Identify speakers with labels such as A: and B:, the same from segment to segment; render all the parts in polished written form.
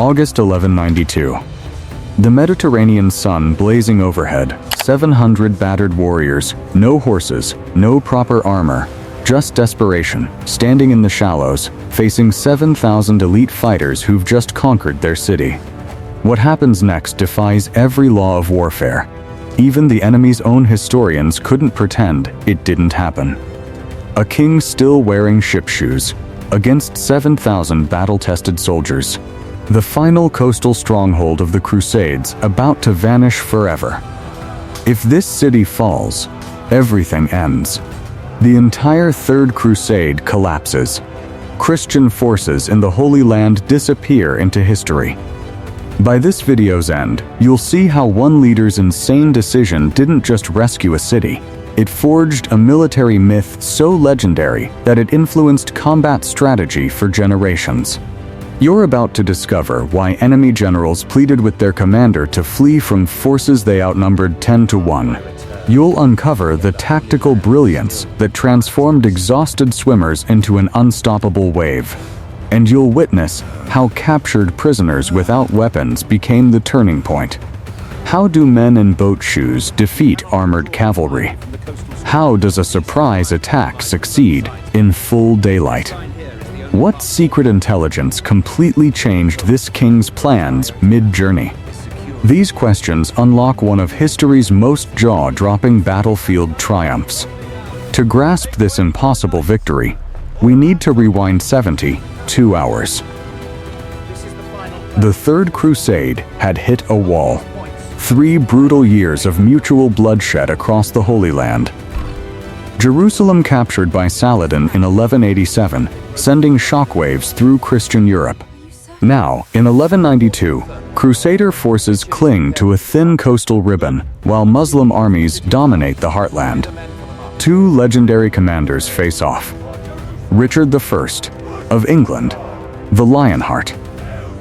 A: August 1192. The Mediterranean sun blazing overhead, 700 battered warriors, no horses, no proper armor, just desperation, standing in the shallows, facing 7,000 elite fighters who've just conquered their city. What happens next defies every law of warfare. Even the enemy's own historians couldn't pretend it didn't happen. A king still wearing ship shoes, against 7,000 battle-tested soldiers. The final coastal stronghold of the Crusades about to vanish forever. If this city falls, everything ends. The entire Third Crusade collapses. Christian forces in the Holy Land disappear into history. By this video's end, you'll see how one leader's insane decision didn't just rescue a city. It forged a military myth so legendary that it influenced combat strategy for generations. You're about to discover why enemy generals pleaded with their commander to flee from forces they outnumbered 10 to 1. You'll uncover the tactical brilliance that transformed exhausted swimmers into an unstoppable wave. And you'll witness how captured prisoners without weapons became the turning point. How do men in boat shoes defeat armored cavalry? How does a surprise attack succeed in full daylight? What secret intelligence completely changed this king's plans mid-journey? These questions unlock one of history's most jaw-dropping battlefield triumphs. To grasp this impossible victory, we need to rewind 72 hours. The Third Crusade had hit a wall. 3 brutal years of mutual bloodshed across the Holy Land. Jerusalem captured by Saladin in 1187, sending shockwaves through Christian Europe. Now, in 1192, Crusader forces cling to a thin coastal ribbon, while Muslim armies dominate the heartland. 2 legendary commanders face off. Richard I of England, the Lionheart,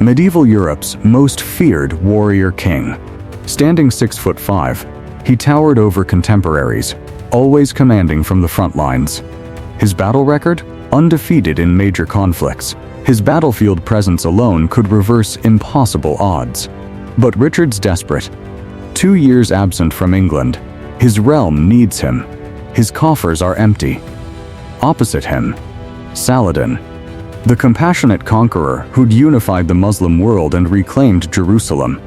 A: medieval Europe's most feared warrior king. Standing 6'5", he towered over contemporaries, always commanding from the front lines. His battle record? Undefeated in major conflicts. His battlefield presence alone could reverse impossible odds. But Richard's desperate. 2 years absent from England. His realm needs him. His coffers are empty. Opposite him, Saladin, the compassionate conqueror who'd unified the Muslim world and reclaimed Jerusalem.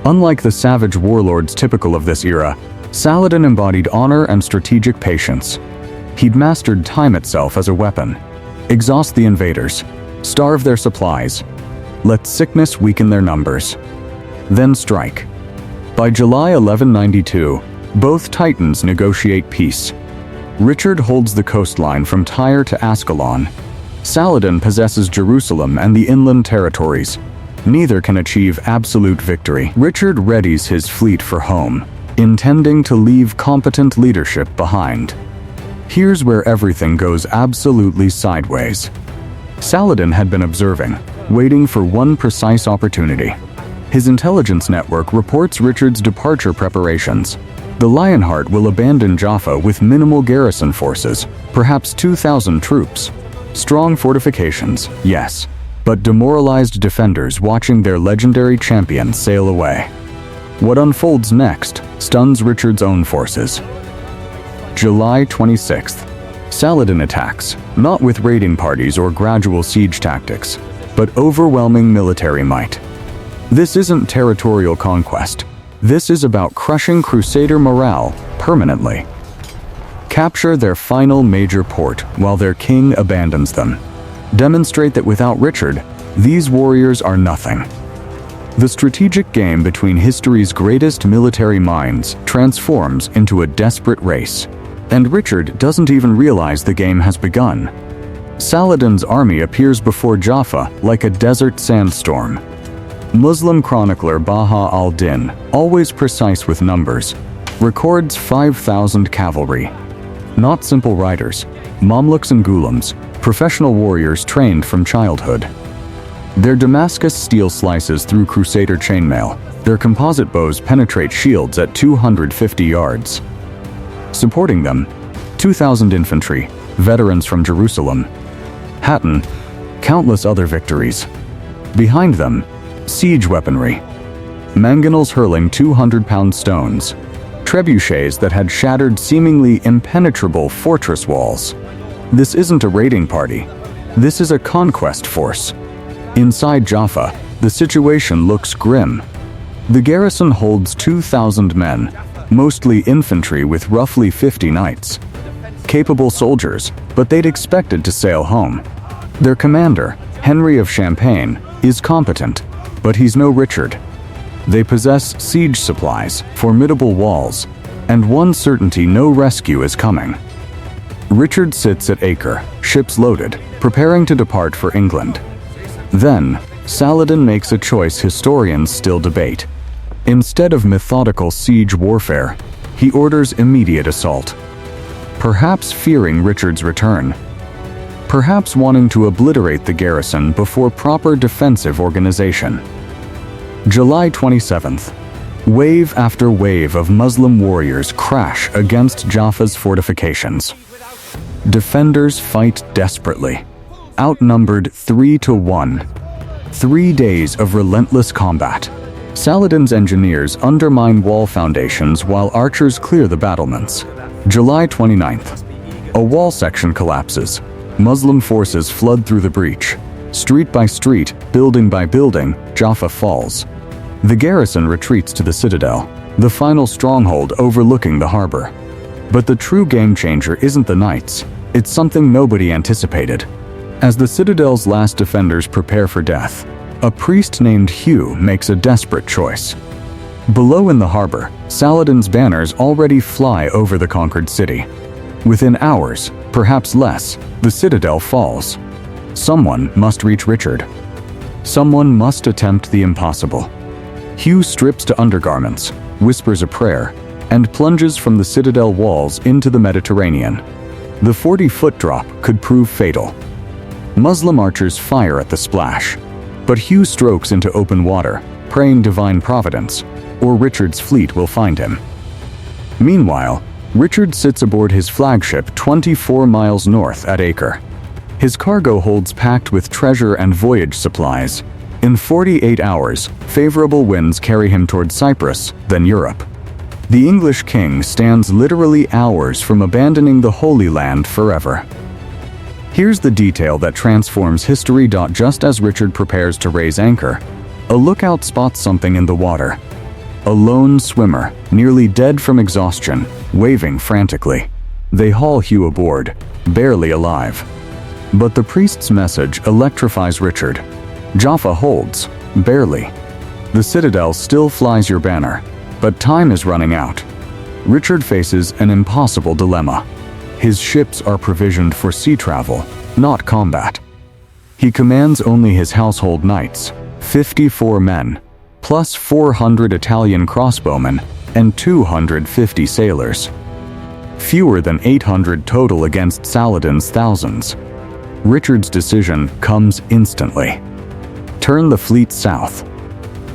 A: Unlike the savage warlords typical of this era, Saladin embodied honor and strategic patience. He'd mastered time itself as a weapon. Exhaust the invaders, starve their supplies, let sickness weaken their numbers, then strike. By July 1192, both titans negotiate peace. Richard holds the coastline from Tyre to Ascalon. Saladin possesses Jerusalem and the inland territories. Neither can achieve absolute victory. Richard readies his fleet for home, intending to leave competent leadership behind. Here's where everything goes absolutely sideways. Saladin had been observing, waiting for one precise opportunity. His intelligence network reports Richard's departure preparations. The Lionheart will abandon Jaffa with minimal garrison forces, perhaps 2,000 troops. Strong fortifications, yes, but demoralized defenders watching their legendary champion sail away. What unfolds next stuns Richard's own forces. July 26th. Saladin attacks, not with raiding parties or gradual siege tactics, but overwhelming military might. This isn't territorial conquest. This is about crushing Crusader morale permanently. Capture their final major port while their king abandons them. Demonstrate that without Richard, these warriors are nothing. The strategic game between history's greatest military minds transforms into a desperate race. And Richard doesn't even realize the game has begun. Saladin's army appears before Jaffa like a desert sandstorm. Muslim chronicler Baha al-Din, always precise with numbers, records 5,000 cavalry. Not simple riders, Mamluks and Ghulams, professional warriors trained from childhood. Their Damascus steel slices through Crusader chainmail. Their composite bows penetrate shields at 250 yards. Supporting them, 2,000 infantry, veterans from Jerusalem. Hatton, countless other victories. Behind them, Siege weaponry. Mangonels hurling 200-pound stones. Trebuchets that had shattered seemingly impenetrable fortress walls. This isn't a raiding party. This is a conquest force. Inside Jaffa, the situation looks grim. The garrison holds 2,000 men, mostly infantry with roughly 50 knights. Capable soldiers, but they'd expected to sail home. Their commander, Henry of Champagne, is competent, but he's no Richard. They possess siege supplies, formidable walls, and one certainty: no rescue is coming. Richard sits at Acre, ships loaded, preparing to depart for England. Then, Saladin makes a choice historians still debate. Instead of methodical siege warfare, he orders immediate assault. Perhaps fearing Richard's return. Perhaps wanting to obliterate the garrison before proper defensive organization. July 27th. Wave after wave of Muslim warriors crash against Jaffa's fortifications. Defenders fight desperately, outnumbered 3-1. 3 days of relentless combat. Saladin's engineers undermine wall foundations while archers clear the battlements. July 29th. A wall section collapses. Muslim forces flood through the breach. Street by street, building by building, Jaffa falls. The garrison retreats to the citadel, the final stronghold overlooking the harbor. But the true game-changer isn't the knights. It's something nobody anticipated. As the citadel's last defenders prepare for death, a priest named Hugh makes a desperate choice. Below in the harbor, Saladin's banners already fly over the conquered city. Within hours, perhaps less, the citadel falls. Someone must reach Richard. Someone must attempt the impossible. Hugh strips to undergarments, whispers a prayer, and plunges from the citadel walls into the Mediterranean. The 40-foot drop could prove fatal. Muslim archers fire at the splash, but Hugh strokes into open water, praying divine providence, or Richard's fleet will find him. Meanwhile, Richard sits aboard his flagship 24 miles north at Acre. His cargo holds packed with treasure and voyage supplies. In 48 hours, favorable winds carry him toward Cyprus, then Europe. The English king stands literally hours from abandoning the Holy Land forever. Here's the detail that transforms history. Just as Richard prepares to raise anchor, a lookout spots something in the water. A lone swimmer, nearly dead from exhaustion, waving frantically. They haul Hugh aboard, barely alive. But the priest's message electrifies Richard. Jaffa holds, barely. The citadel still flies your banner, but time is running out. Richard faces an impossible dilemma. His ships are provisioned for sea travel, not combat. He commands only his household knights, 54 men, plus 400 Italian crossbowmen and 250 sailors. Fewer than 800 total against Saladin's thousands. Richard's decision comes instantly. Turn the fleet south.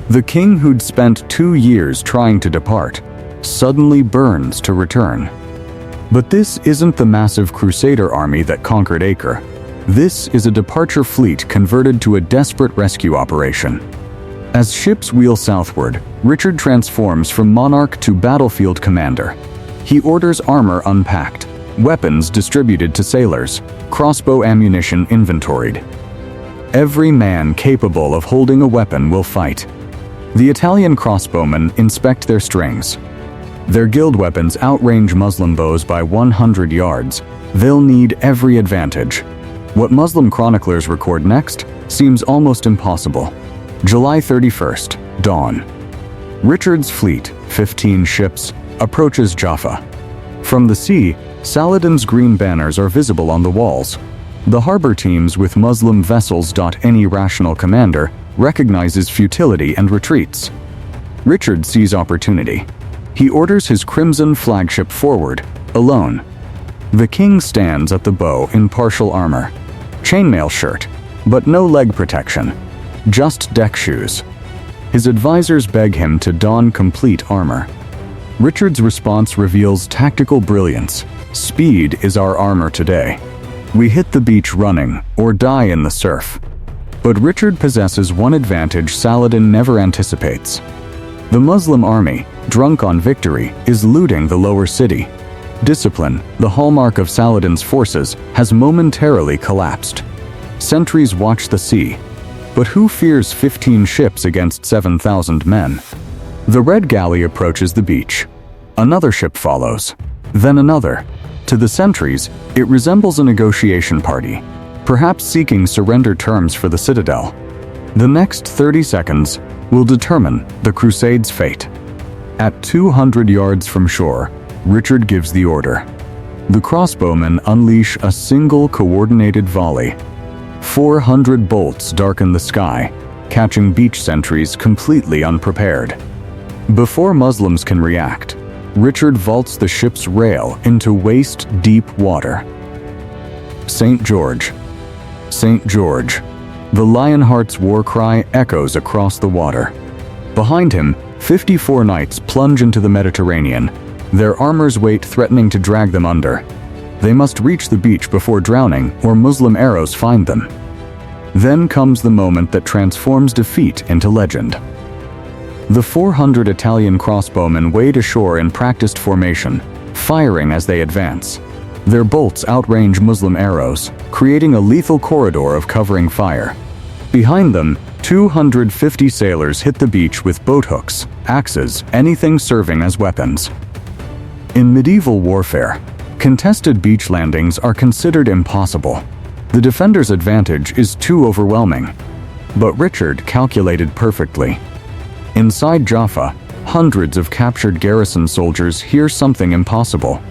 A: The king who'd spent 2 years trying to depart suddenly burns to return. But this isn't the massive crusader army that conquered Acre. This is a departure fleet converted to a desperate rescue operation. As ships wheel southward, Richard transforms from monarch to battlefield commander. He orders armor unpacked, weapons distributed to sailors, crossbow ammunition inventoried. Every man capable of holding a weapon will fight. The Italian crossbowmen inspect their strings. Their guild weapons outrange Muslim bows by 100 yards. They'll need every advantage. What Muslim chroniclers record next seems almost impossible. July 31st, dawn. Richard's fleet, 15 ships, approaches Jaffa. From the sea, Saladin's green banners are visible on the walls. The harbor teams with Muslim vessels. Any rational commander recognizes futility and retreats. Richard sees opportunity. He orders his crimson flagship forward, alone. The king stands at the bow in partial armor. Chainmail shirt, but no leg protection. Just deck shoes. His advisors beg him to don complete armor. Richard's response reveals tactical brilliance. Speed is our armor today. We hit the beach running or die in the surf. But Richard possesses one advantage Saladin never anticipates. The Muslim army, drunk on victory, is looting the lower city. Discipline, the hallmark of Saladin's forces, has momentarily collapsed. Sentries watch the sea. But who fears 15 ships against 7,000 men? The Red Galley approaches the beach. Another ship follows. Then another. To the sentries, it resembles a negotiation party, perhaps seeking surrender terms for the citadel. The next 30 seconds will determine the Crusade's fate. At 200 yards from shore, Richard gives the order. The crossbowmen unleash a single coordinated volley. 400 bolts darken the sky, catching beach sentries completely unprepared. Before Muslims can react, Richard vaults the ship's rail into waist-deep water. St. George. St. George. The Lionheart's war cry echoes across the water. Behind him, 54 knights plunge into the Mediterranean, their armor's weight threatening to drag them under. They must reach the beach before drowning, or Muslim arrows find them. Then comes the moment that transforms defeat into legend. The 400 Italian crossbowmen wade ashore in practiced formation, firing as they advance. Their bolts outrange Muslim arrows, creating a lethal corridor of covering fire. Behind them, 250 sailors hit the beach with boathooks, axes, anything serving as weapons. In medieval warfare, contested beach landings are considered impossible. The defender's advantage is too overwhelming. But Richard calculated perfectly. Inside Jaffa, hundreds of captured garrison soldiers hear something impossible.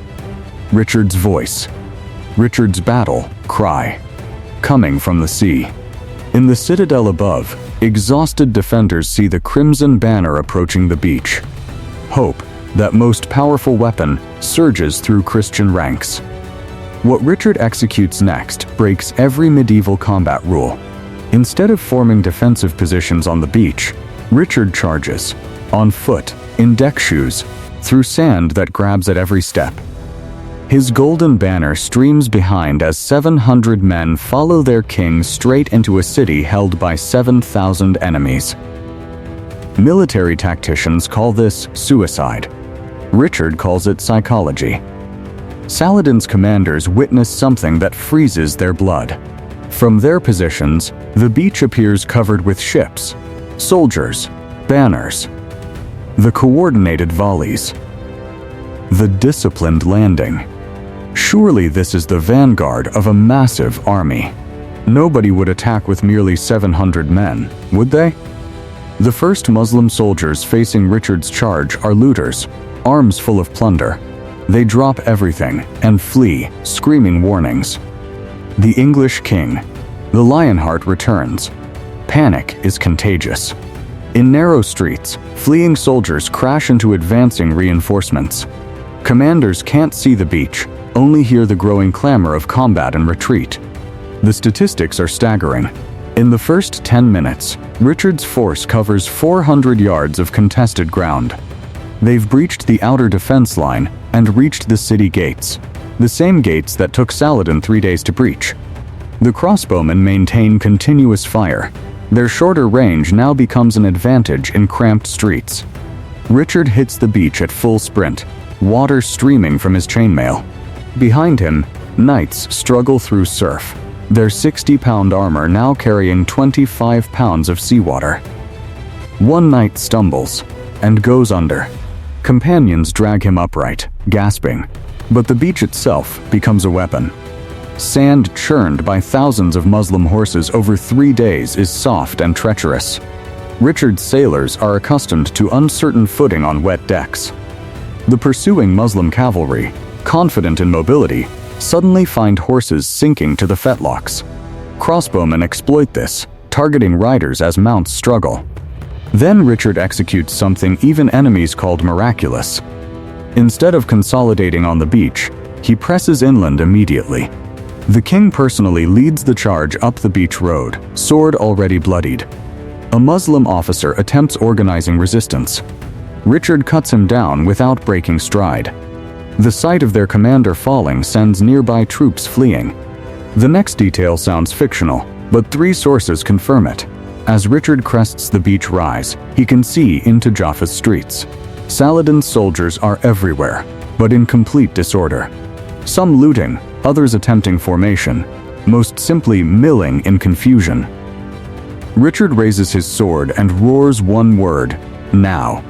A: Richard's voice. Richard's battle cry. Coming from the sea. In the citadel above, exhausted defenders see the crimson banner approaching the beach. Hope, that most powerful weapon, surges through Christian ranks. What Richard executes next breaks every medieval combat rule. Instead of forming defensive positions on the beach, Richard charges, on foot, in deck shoes, through sand that grabs at every step. His golden banner streams behind as 700 men follow their king straight into a city held by 7,000 enemies. Military tacticians call this suicide. Richard calls it psychology. Saladin's commanders witness something that freezes their blood. From their positions, the beach appears covered with ships, soldiers, banners. The coordinated volleys. The disciplined landing. Surely this is the vanguard of a massive army. Nobody would attack with merely 700 men, would they? The first Muslim soldiers facing Richard's charge are looters, arms full of plunder. They drop everything and flee, screaming warnings. The English king, the Lionheart, returns. Panic is contagious. In narrow streets, fleeing soldiers crash into advancing reinforcements. Commanders can't see the beach, only hear the growing clamor of combat and retreat. The statistics are staggering. In the first 10 minutes, Richard's force covers 400 yards of contested ground. They've breached the outer defense line and reached the city gates, the same gates that took Saladin 3 days to breach. The crossbowmen maintain continuous fire. Their shorter range now becomes an advantage in cramped streets. Richard hits the beach at full sprint, water streaming from his chainmail. Behind him, knights struggle through surf, their 60-pound armor now carrying 25 pounds of seawater. One knight stumbles and goes under. Companions drag him upright, gasping, but the beach itself becomes a weapon. Sand churned by thousands of Muslim horses over 3 days is soft and treacherous. Richard's sailors are accustomed to uncertain footing on wet decks. The pursuing Muslim cavalry, confident in mobility, suddenly find horses sinking to the fetlocks. Crossbowmen exploit this, targeting riders as mounts struggle. Then Richard executes something even enemies called miraculous. Instead of consolidating on the beach, he presses inland immediately. The king personally leads the charge up the beach road, sword already bloodied. A Muslim officer attempts organizing resistance. Richard cuts him down without breaking stride. The sight of their commander falling sends nearby troops fleeing. The next detail sounds fictional, but 3 sources confirm it. As Richard crests the beach rise, he can see into Jaffa's streets. Saladin's soldiers are everywhere, but in complete disorder. Some looting, others attempting formation, most simply milling in confusion. Richard raises his sword and roars one word: now.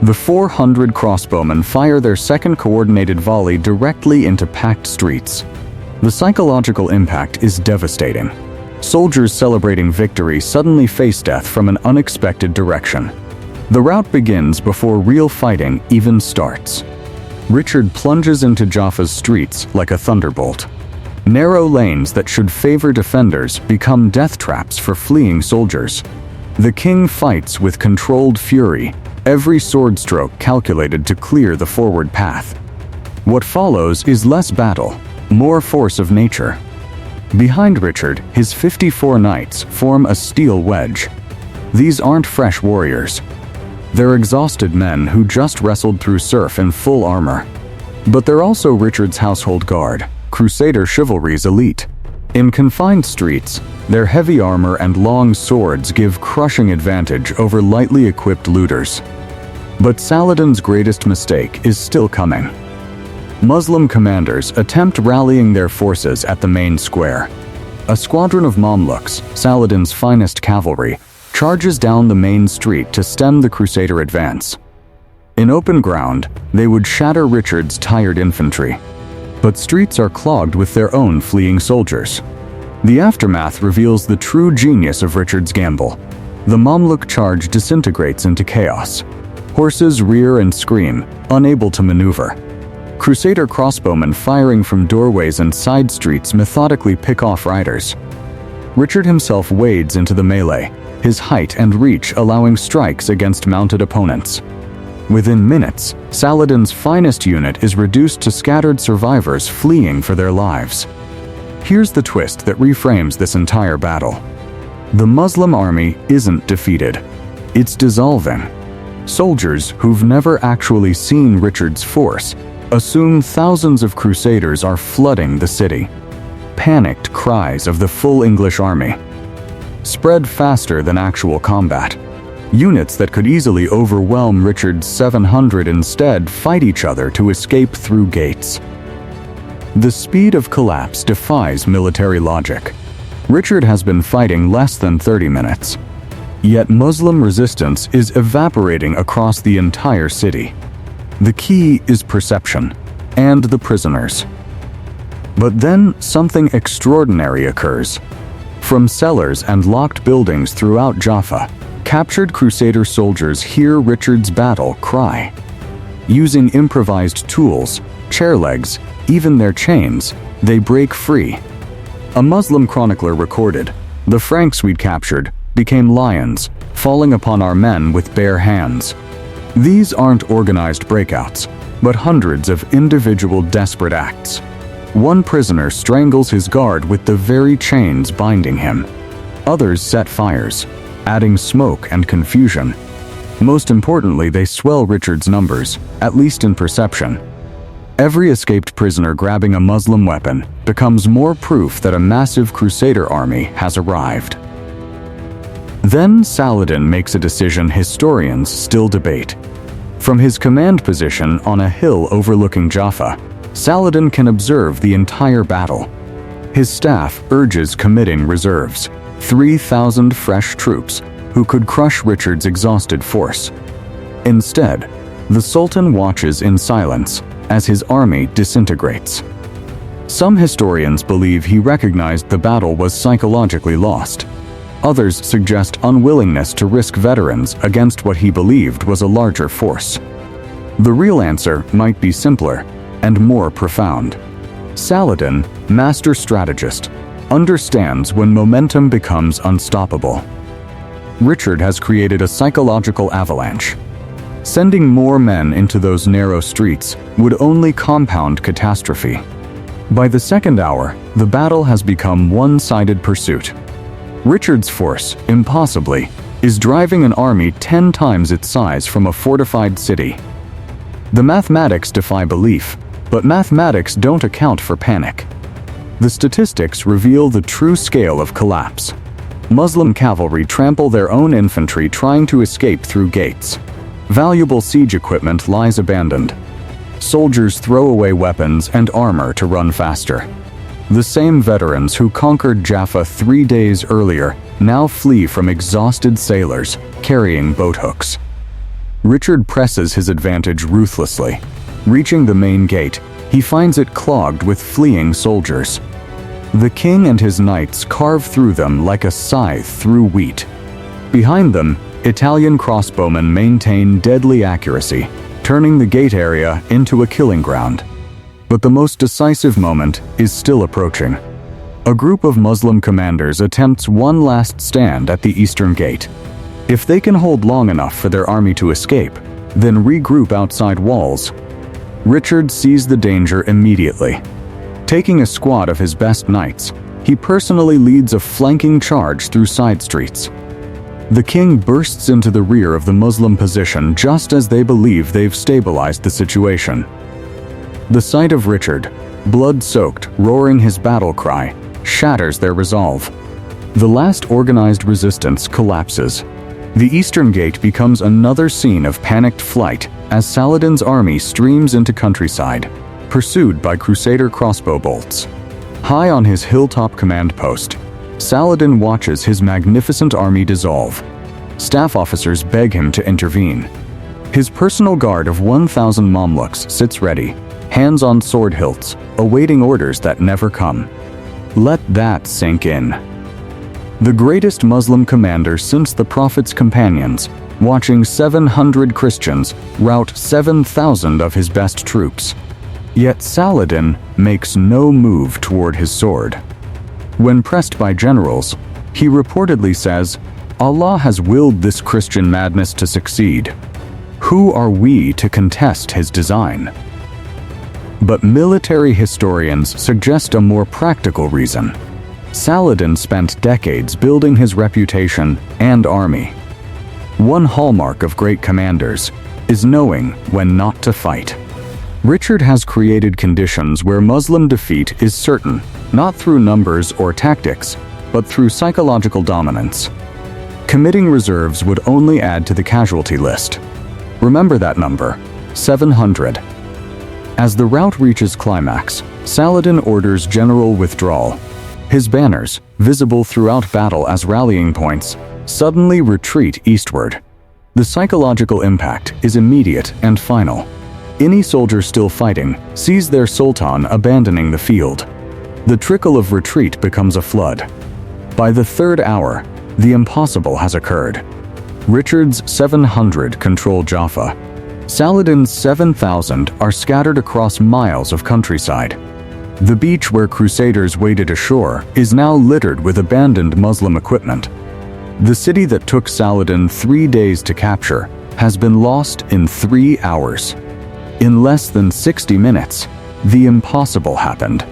A: The 400 crossbowmen fire their second coordinated volley directly into packed streets. The psychological impact is devastating. Soldiers celebrating victory suddenly face death from an unexpected direction. The rout begins before real fighting even starts. Richard plunges into Jaffa's streets like a thunderbolt. Narrow lanes that should favor defenders become death traps for fleeing soldiers. The king fights with controlled fury, every sword stroke calculated to clear the forward path. What follows is less battle, more force of nature. Behind Richard, his 54 knights form a steel wedge. These aren't fresh warriors. They're exhausted men who just wrestled through surf in full armor. But they're also Richard's household guard, Crusader chivalry's elite. In confined streets, their heavy armor and long swords give crushing advantage over lightly equipped looters. But Saladin's greatest mistake is still coming. Muslim commanders attempt rallying their forces at the main square. A squadron of Mamluks, Saladin's finest cavalry, charges down the main street to stem the Crusader advance. In open ground, they would shatter Richard's tired infantry. But streets are clogged with their own fleeing soldiers. The aftermath reveals the true genius of Richard's gamble. The Mamluk charge disintegrates into chaos. Horses rear and scream, unable to maneuver. Crusader crossbowmen firing from doorways and side streets methodically pick off riders. Richard himself wades into the melee, his height and reach allowing strikes against mounted opponents. Within minutes, Saladin's finest unit is reduced to scattered survivors fleeing for their lives. Here's the twist that reframes this entire battle. The Muslim army isn't defeated. It's dissolving. Soldiers who've never actually seen Richard's force assume thousands of Crusaders are flooding the city. Panicked cries of the full English army spread faster than actual combat. Units that could easily overwhelm Richard's 700 instead fight each other to escape through gates. The speed of collapse defies military logic. Richard has been fighting less than 30 minutes. Yet Muslim resistance is evaporating across the entire city. The key is perception, and the prisoners. But then something extraordinary occurs. From cellars and locked buildings throughout Jaffa, captured Crusader soldiers hear Richard's battle cry. Using improvised tools, chair legs, even their chains, they break free. A Muslim chronicler recorded, "The Franks we'd captured became lions, falling upon our men with bare hands." These aren't organized breakouts, but hundreds of individual desperate acts. One prisoner strangles his guard with the very chains binding him. Others set fires, adding smoke and confusion. Most importantly, they swell Richard's numbers, at least in perception. Every escaped prisoner grabbing a Muslim weapon becomes more proof that a massive Crusader army has arrived. Then Saladin makes a decision historians still debate. From his command position on a hill overlooking Jaffa, Saladin can observe the entire battle. His staff urges committing reserves, 3,000 fresh troops who could crush Richard's exhausted force. Instead, the Sultan watches in silence as his army disintegrates. Some historians believe he recognized the battle was psychologically lost. Others suggest unwillingness to risk veterans against what he believed was a larger force. The real answer might be simpler and more profound. Saladin, master strategist, understands when momentum becomes unstoppable. Richard has created a psychological avalanche. Sending more men into those narrow streets would only compound catastrophe. By the second hour, the battle has become one-sided pursuit. Richard's force, impossibly, is driving an army 10 times its size from a fortified city. The mathematics defy belief, but mathematics don't account for panic. The statistics reveal the true scale of collapse. Muslim cavalry trample their own infantry trying to escape through gates. Valuable siege equipment lies abandoned. Soldiers throw away weapons and armor to run faster. The same veterans who conquered Jaffa 3 days earlier now flee from exhausted sailors carrying boat hooks. Richard presses his advantage ruthlessly. Reaching the main gate, he finds it clogged with fleeing soldiers. The king and his knights carve through them like a scythe through wheat. Behind them, Italian crossbowmen maintain deadly accuracy, turning the gate area into a killing ground. But the most decisive moment is still approaching. A group of Muslim commanders attempts one last stand at the eastern gate. If they can hold long enough for their army to escape, then regroup outside walls. Richard sees the danger immediately. Taking a squad of his best knights, he personally leads a flanking charge through side streets. The king bursts into the rear of the Muslim position just as they believe they've stabilized the situation. The sight of Richard, blood-soaked, roaring his battle cry, shatters their resolve. The last organized resistance collapses. The eastern gate becomes another scene of panicked flight as Saladin's army streams into countryside, pursued by Crusader crossbow bolts. High on his hilltop command post, Saladin watches his magnificent army dissolve. Staff officers beg him to intervene. His personal guard of 1,000 Mamluks sits ready, hands on sword hilts, awaiting orders that never come. Let that sink in. The greatest Muslim commander since the Prophet's companions, watching 700 Christians rout 7,000 of his best troops. Yet Saladin makes no move toward his sword. When pressed by generals, he reportedly says, "Allah has willed this Christian madness to succeed. Who are we to contest his design?" But military historians suggest a more practical reason. Saladin spent decades building his reputation and army. One hallmark of great commanders is knowing when not to fight. Richard has created conditions where Muslim defeat is certain, not through numbers or tactics, but through psychological dominance. Committing reserves would only add to the casualty list. Remember that number, 700. As the rout reaches climax, Saladin orders general withdrawal. His banners, visible throughout battle as rallying points, suddenly retreat eastward. The psychological impact is immediate and final. Any soldier still fighting sees their sultan abandoning the field. The trickle of retreat becomes a flood. By the third hour, the impossible has occurred. Richard's 700 control Jaffa. Saladin's 7,000 are scattered across miles of countryside. The beach where Crusaders waded ashore is now littered with abandoned Muslim equipment. The city that took Saladin 3 days to capture has been lost in 3 hours. In less than 60 minutes, the impossible happened.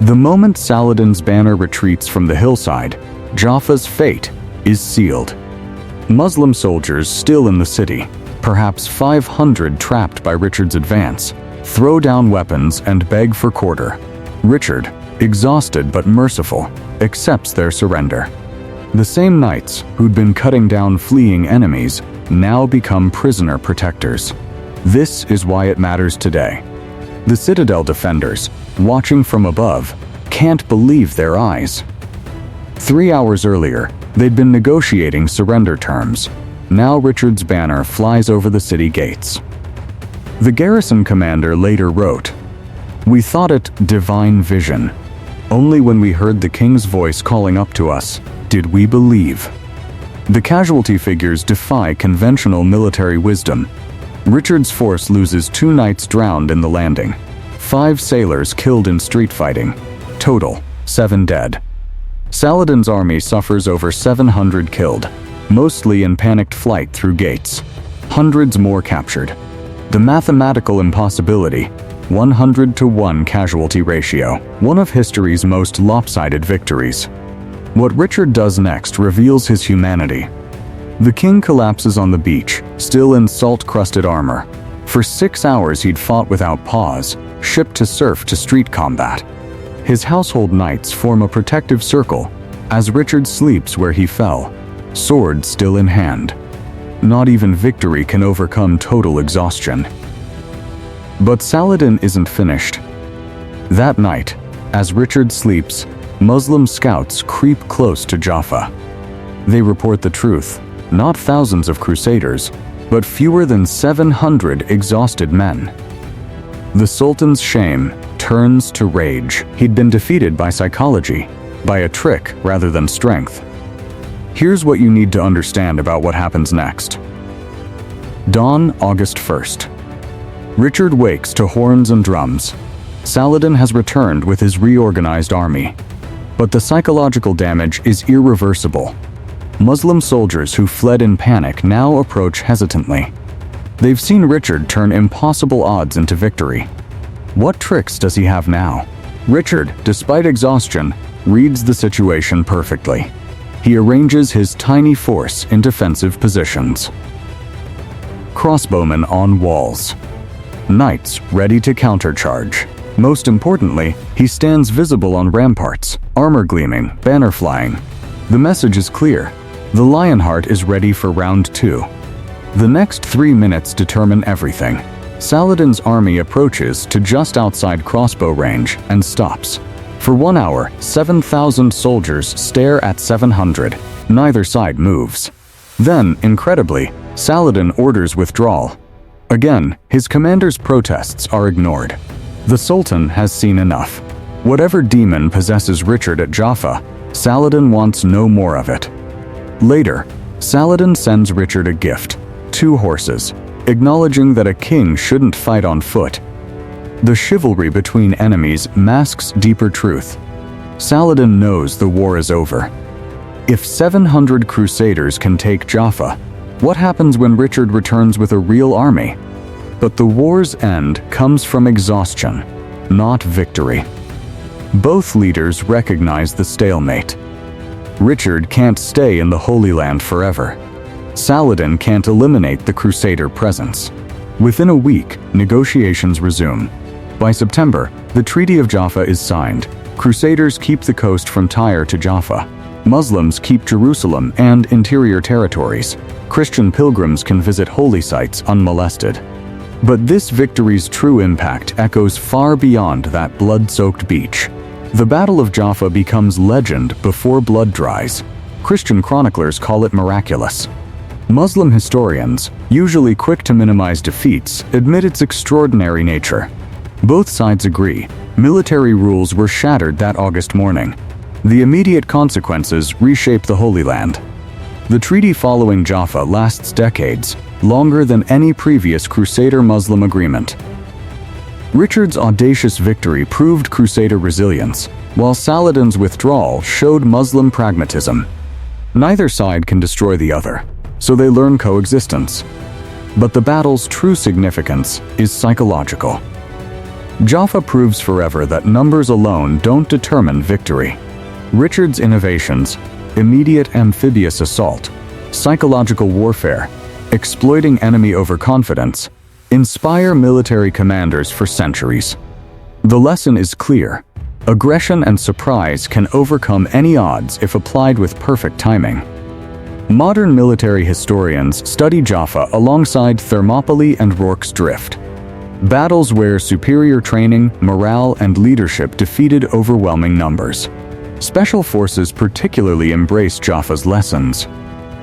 A: The moment Saladin's banner retreats from the hillside, Jaffa's fate is sealed. Muslim soldiers still in the city, perhaps 500 trapped by Richard's advance, throw down weapons and beg for quarter. Richard, exhausted but merciful, accepts their surrender. The same knights who'd been cutting down fleeing enemies now become prisoner protectors. This is why it matters today. The Citadel defenders, watching from above, can't believe their eyes. 3 hours earlier, they'd been negotiating surrender terms. Now Richard's banner flies over the city gates. The garrison commander later wrote, "We thought it divine vision. Only when we heard the king's voice calling up to us did we believe." The casualty figures defy conventional military wisdom. Richard's force loses 2 knights drowned in the landing, 5 sailors killed in street fighting, total 7 dead. Saladin's army suffers over 700 killed, mostly in panicked flight through gates, hundreds more captured. The mathematical impossibility, 100-to-1 casualty ratio, one of history's most lopsided victories. What Richard does next reveals his humanity. The king collapses on the beach, still in salt-crusted armor. For 6 hours he'd fought without pause, ship to surf to street combat. His household knights form a protective circle as Richard sleeps where he fell, sword still in hand. Not even victory can overcome total exhaustion. But Saladin isn't finished. That night, as Richard sleeps, Muslim scouts creep close to Jaffa. They report the truth, not thousands of crusaders, but fewer than 700 exhausted men. The Sultan's shame turns to rage. He'd been defeated by psychology, by a trick rather than strength. Here's what you need to understand about what happens next. Dawn, August 1st. Richard wakes to horns and drums. Saladin has returned with his reorganized army. But the psychological damage is irreversible. Muslim soldiers who fled in panic now approach hesitantly. They've seen Richard turn impossible odds into victory. What tricks does he have now? Richard, despite exhaustion, reads the situation perfectly. He arranges his tiny force in defensive positions. Crossbowmen on walls. Knights ready to countercharge. Most importantly, he stands visible on ramparts, armor gleaming, banner flying. The message is clear. The Lionheart is ready for round 2. The next 3 minutes determine everything. Saladin's army approaches to just outside crossbow range and stops. For 1 hour, 7,000 soldiers stare at 700. Neither side moves. Then, incredibly, Saladin orders withdrawal. Again, his commander's protests are ignored. The Sultan has seen enough. Whatever demon possesses Richard at Jaffa, Saladin wants no more of it. Later, Saladin sends Richard a gift, 2 horses, acknowledging that a king shouldn't fight on foot. The chivalry between enemies masks deeper truth. Saladin knows the war is over. If 700 crusaders can take Jaffa, what happens when Richard returns with a real army? But the war's end comes from exhaustion, not victory. Both leaders recognize the stalemate. Richard can't stay in the Holy Land forever. Saladin can't eliminate the Crusader presence. Within a week, negotiations resume. By September, the Treaty of Jaffa is signed. Crusaders keep the coast from Tyre to Jaffa. Muslims keep Jerusalem and interior territories. Christian pilgrims can visit holy sites unmolested. But this victory's true impact echoes far beyond that blood-soaked beach. The Battle of Jaffa becomes legend before blood dries. Christian chroniclers call it miraculous. Muslim historians, usually quick to minimize defeats, admit its extraordinary nature. Both sides agree. Military rules were shattered that August morning. The immediate consequences reshape the Holy Land. The treaty following Jaffa lasts decades, longer than any previous Crusader-Muslim agreement. Richard's audacious victory proved Crusader resilience, while Saladin's withdrawal showed Muslim pragmatism. Neither side can destroy the other, so they learn coexistence. But the battle's true significance is psychological. Jaffa proves forever that numbers alone don't determine victory. Richard's innovations, immediate amphibious assault, psychological warfare, exploiting enemy overconfidence, inspire military commanders for centuries. The lesson is clear. Aggression and surprise can overcome any odds if applied with perfect timing. Modern military historians study Jaffa alongside Thermopylae and Rorke's Drift. Battles where superior training, morale, and leadership defeated overwhelming numbers. Special forces particularly embrace Jaffa's lessons.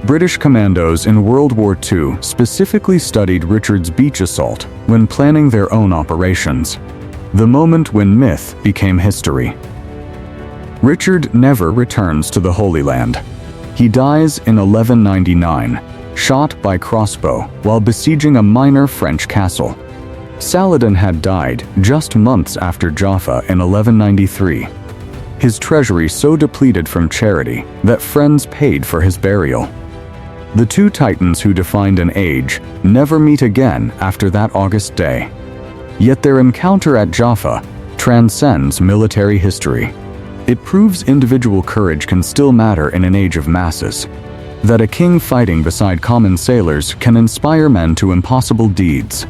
A: British commandos in World War II specifically studied Richard's beach assault when planning their own operations. The moment when myth became history. Richard never returns to the Holy Land. He dies in 1199, shot by crossbow while besieging a minor French castle. Saladin had died just months after Jaffa in 1193. His treasury so depleted from charity that friends paid for his burial. The two titans who defined an age never meet again after that August day. Yet their encounter at Jaffa transcends military history. It proves individual courage can still matter in an age of masses. That a king fighting beside common sailors can inspire men to impossible deeds.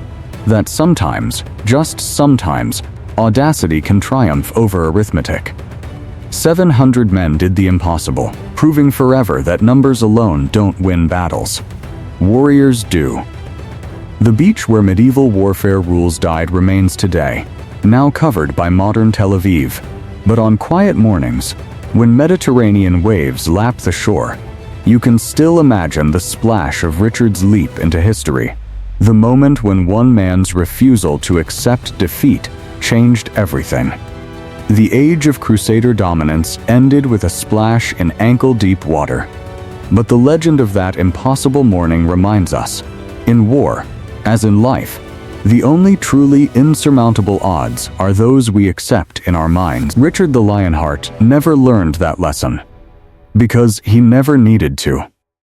A: That sometimes, just sometimes, audacity can triumph over arithmetic. 700 men did the impossible, proving forever that numbers alone don't win battles. Warriors do. The beach where medieval warfare rules died remains today, now covered by modern Tel Aviv. But on quiet mornings, when Mediterranean waves lap the shore, you can still imagine the splash of Richard's leap into history. The moment when one man's refusal to accept defeat changed everything. The age of Crusader dominance ended with a splash in ankle-deep water. But the legend of that impossible morning reminds us, in war, as in life, the only truly insurmountable odds are those we accept in our minds. Richard the Lionheart never learned that lesson, because he never needed to.